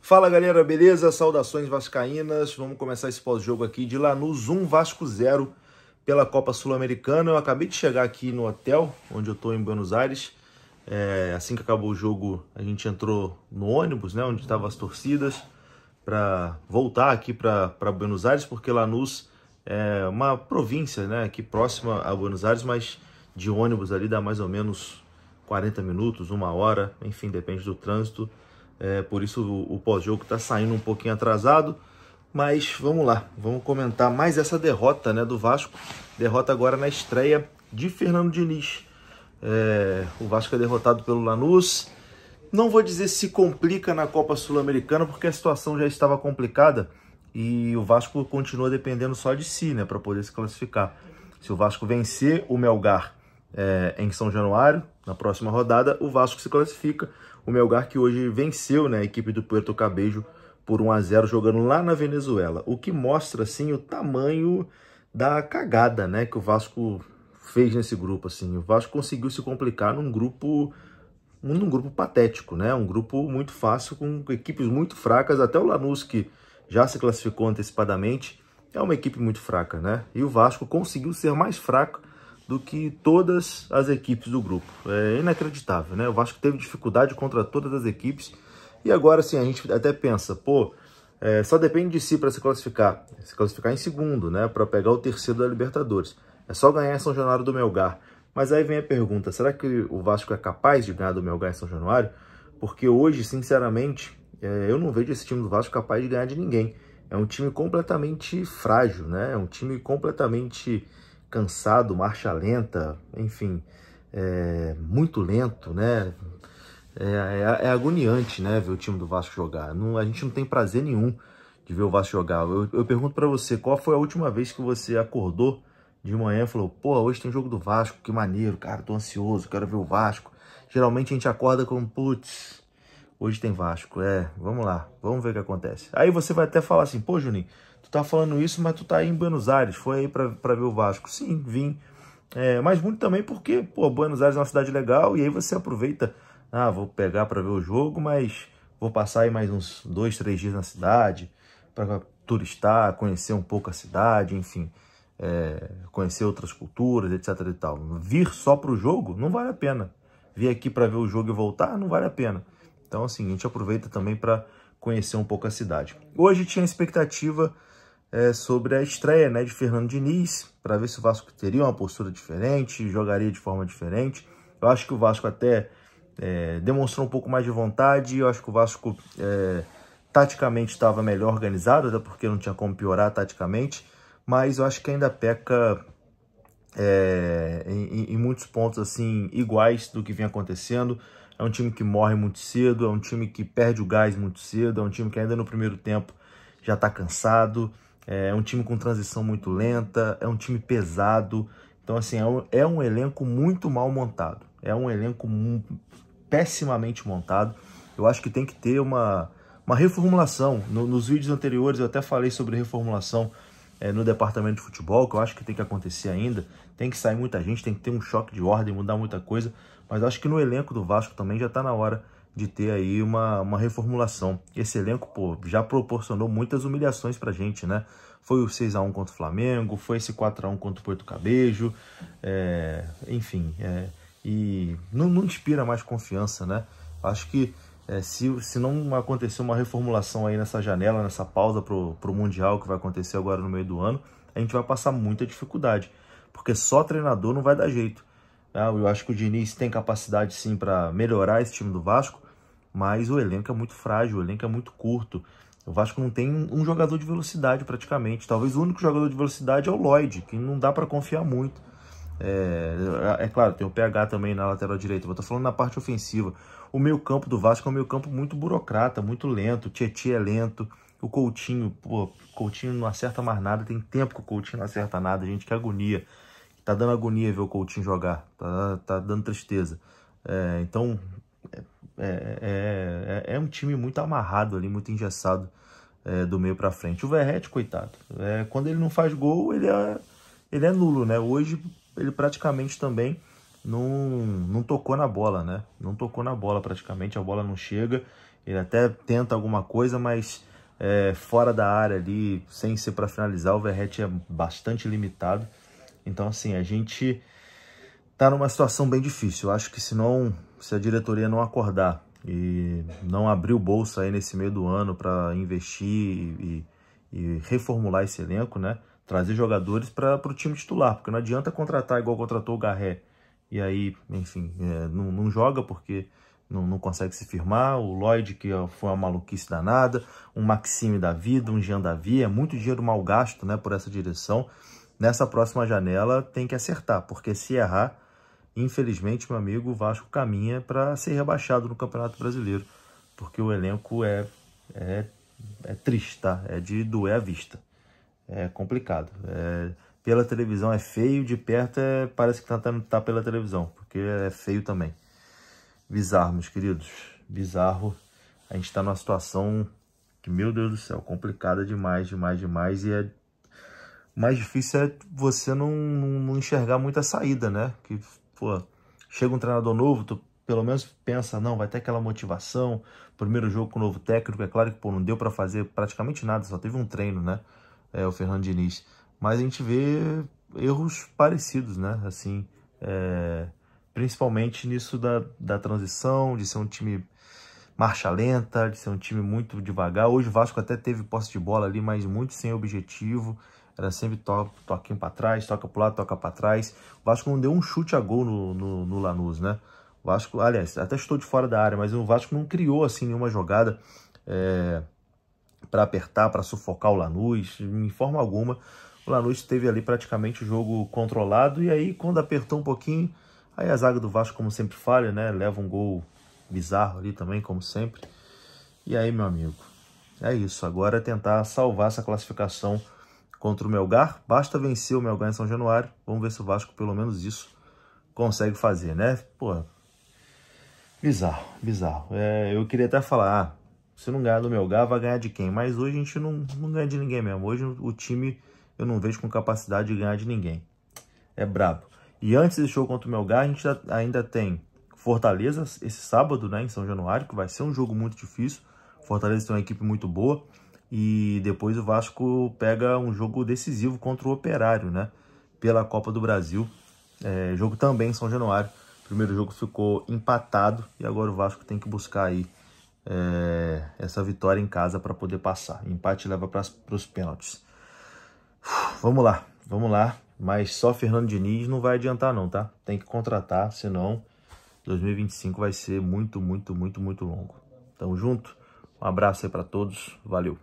Fala galera, beleza? Saudações vascaínas. Vamos começar esse pós-jogo aqui de Lanús 1, Vasco 0 pela Copa Sul-Americana. Eu acabei de chegar aqui no hotel, onde eu estou em Buenos Aires. Assim que acabou o jogo, a gente entrou no ônibus, né, onde estavam as torcidas, para voltar aqui para Buenos Aires, porque Lanús é uma província, né, aqui próxima a Buenos Aires, mas de ônibus ali dá mais ou menos 40 minutos, uma hora, enfim, depende do trânsito. Por isso o pós-jogo está saindo um pouquinho atrasado, mas vamos lá, vamos comentar mais essa derrota, né, do Vasco. Derrota agora na estreia de Fernando Diniz. O Vasco é derrotado pelo Lanús. Não vou dizer se complica na Copa Sul-Americana, porque a situação já estava complicada e o Vasco continua dependendo só de si, né, para poder se classificar. Se o Vasco vencer o Melgar em São Januário, na próxima rodada, o Vasco se classifica. O Melgar que hoje venceu, né, a equipe do Puerto Cabello por 1-0 jogando lá na Venezuela. O que mostra, assim, o tamanho da cagada, né, que o Vasco fez nesse grupo, assim. O Vasco conseguiu se complicar num grupo patético, né, um grupo muito fácil, com equipes muito fracas. Até o Lanús, que já se classificou antecipadamente, é uma equipe muito fraca, né, e o Vasco conseguiu ser mais fraco do que todas as equipes do grupo. É inacreditável, né? O Vasco teve dificuldade contra todas as equipes. E agora sim, a gente até pensa, só depende de si para se classificar em segundo, né? Para pegar o terceiro da Libertadores. É só ganhar em São Januário do Melgar. Mas aí vem a pergunta, será que o Vasco é capaz de ganhar do Melgar em São Januário? Porque hoje, sinceramente, eu não vejo esse time do Vasco capaz de ganhar de ninguém. É um time completamente frágil, né? É um time completamente cansado, marcha lenta, enfim, muito lento, né? É agoniante, né, ver o time do Vasco jogar. A gente não tem prazer nenhum de ver o Vasco jogar. Eu pergunto pra você, qual foi a última vez que você acordou de manhã e falou, pô, hoje tem jogo do Vasco, que maneiro, cara, tô ansioso, quero ver o Vasco. Geralmente a gente acorda com, putz, hoje tem Vasco, vamos lá, vamos ver o que acontece. Aí você vai até falar assim, pô, Juninho, tu tá falando isso, mas tu tá aí em Buenos Aires, foi aí pra ver o Vasco. Sim, vim. Mas muito também porque, pô, Buenos Aires é uma cidade legal e aí você aproveita, vou pegar pra ver o jogo, mas vou passar aí mais uns 2, 3 dias na cidade pra turistar, conhecer um pouco a cidade, enfim, conhecer outras culturas, etc e tal. Vir só pro jogo não vale a pena. Vir aqui pra ver o jogo e voltar não vale a pena. Então, assim, a gente aproveita também para conhecer um pouco a cidade. Hoje tinha expectativa sobre a estreia, né, de Fernando Diniz, para ver se o Vasco teria uma postura diferente, jogaria de forma diferente. Eu acho que o Vasco até demonstrou um pouco mais de vontade. Eu acho que o Vasco taticamente estava melhor organizado, até porque não tinha como piorar taticamente. Mas eu acho que ainda peca em muitos pontos assim iguais do que vem acontecendo. É um time que morre muito cedo, é um time que perde o gás muito cedo, é um time que ainda no primeiro tempo já está cansado, é um time com transição muito lenta, é um time pesado. Então, assim, é um elenco muito mal montado, é um elenco pessimamente montado. Eu acho que tem que ter uma reformulação. Nos vídeos anteriores eu até falei sobre reformulação no departamento de futebol, que eu acho que tem que acontecer ainda. Tem que sair muita gente, tem que ter um choque de ordem, mudar muita coisa. Mas acho que no elenco do Vasco também já está na hora de ter aí uma reformulação. Esse elenco, pô, já proporcionou muitas humilhações pra gente, né? Foi o 6-1 contra o Flamengo, foi esse 4-1 contra o Puerto Cabello, enfim, e não inspira mais confiança, né? Acho que se não acontecer uma reformulação aí nessa janela, nessa pausa pro Mundial que vai acontecer agora no meio do ano, a gente vai passar muita dificuldade, porque só treinador não vai dar jeito. Eu acho que o Diniz tem capacidade sim para melhorar esse time do Vasco, mas o elenco é muito frágil, o elenco é muito curto. O Vasco não tem um jogador de velocidade praticamente. Talvez o único jogador de velocidade é o Lloyd, que não dá para confiar muito. Claro, tem o PH também na lateral direita. Eu tô falando na parte ofensiva. O meio campo do Vasco é um meio campo muito burocrata, muito lento. O Tietê é lento. O Coutinho, Coutinho não acerta mais nada. Tem tempo que o Coutinho não acerta nada, gente, que agonia. Tá dando agonia ver o Coutinho jogar, tá dando tristeza. Então, é um time muito amarrado ali, muito engessado do meio pra frente. O Verratti, coitado, quando ele não faz gol, ele é nulo, né? Hoje, ele praticamente também não tocou na bola, né? Não tocou na bola praticamente, a bola não chega. Ele até tenta alguma coisa, mas fora da área ali, sem ser para finalizar, o Verratti é bastante limitado. Então, assim, a gente tá numa situação bem difícil. Eu acho que se a diretoria não acordar e não abrir o bolso aí nesse meio do ano para investir e reformular esse elenco, né? Trazer jogadores para o time titular, porque não adianta contratar igual contratou o Garré e aí, enfim, não joga porque não consegue se firmar. O Lloyd, que foi uma maluquice danada, um Maxime da vida, um Jean Davi, é muito dinheiro mal gasto, né, por essa direção. Nessa próxima janela tem que acertar, porque se errar, infelizmente, meu amigo, o Vasco caminha para ser rebaixado no Campeonato Brasileiro, porque o elenco é triste, tá? É de doer a vista. É complicado. Pela televisão é feio, de perto parece que tá pela televisão, porque é feio também. Bizarro, meus queridos. Bizarro. A gente tá numa situação que, meu Deus do céu, complicada demais, demais, demais. E mais difícil é você não enxergar muita saída, né? Que, pô, chega um treinador novo, tu pelo menos pensa, não, vai ter aquela motivação. Primeiro jogo com o novo técnico, é claro que, pô, não deu pra fazer praticamente nada, só teve um treino, né? O Fernando Diniz. Mas a gente vê erros parecidos, né? Assim, principalmente nisso da transição, de ser um time marcha lenta, de ser um time muito devagar. Hoje o Vasco até teve posse de bola ali, mas muito sem objetivo. Era sempre toquinho para trás, toca para lado, toca para trás. O Vasco não deu um chute a gol no Lanús, né? O Vasco, aliás, até estou de fora da área, mas o Vasco não criou assim nenhuma jogada para apertar, para sufocar o Lanús, em forma alguma. O Lanús teve ali praticamente o jogo controlado, e aí quando apertou um pouquinho, aí a zaga do Vasco, como sempre, falha, né? Leva um gol bizarro ali também, como sempre. E aí, meu amigo, é isso. Agora é tentar salvar essa classificação contra o Melgar. Basta vencer o Melgar em São Januário. Vamos ver se o Vasco, pelo menos isso, consegue fazer, né? Pô, bizarro, bizarro. Eu queria até falar, se não ganhar do Melgar, vai ganhar de quem? Mas hoje a gente não ganha de ninguém mesmo. Hoje o time eu não vejo com capacidade de ganhar de ninguém. É brabo. E antes desse jogo contra o Melgar, a gente ainda tem Fortaleza esse sábado, né, em São Januário, que vai ser um jogo muito difícil. Fortaleza tem uma equipe muito boa. E depois o Vasco pega um jogo decisivo contra o Operário, né, pela Copa do Brasil. Jogo também em São Januário. O primeiro jogo ficou empatado e agora o Vasco tem que buscar aí essa vitória em casa para poder passar. Empate leva para os pênaltis. Vamos lá. Mas só Fernando Diniz não vai adiantar não, tá? Tem que contratar, senão 2025 vai ser muito, muito, muito, muito longo. Tamo junto. Um abraço aí para todos. Valeu.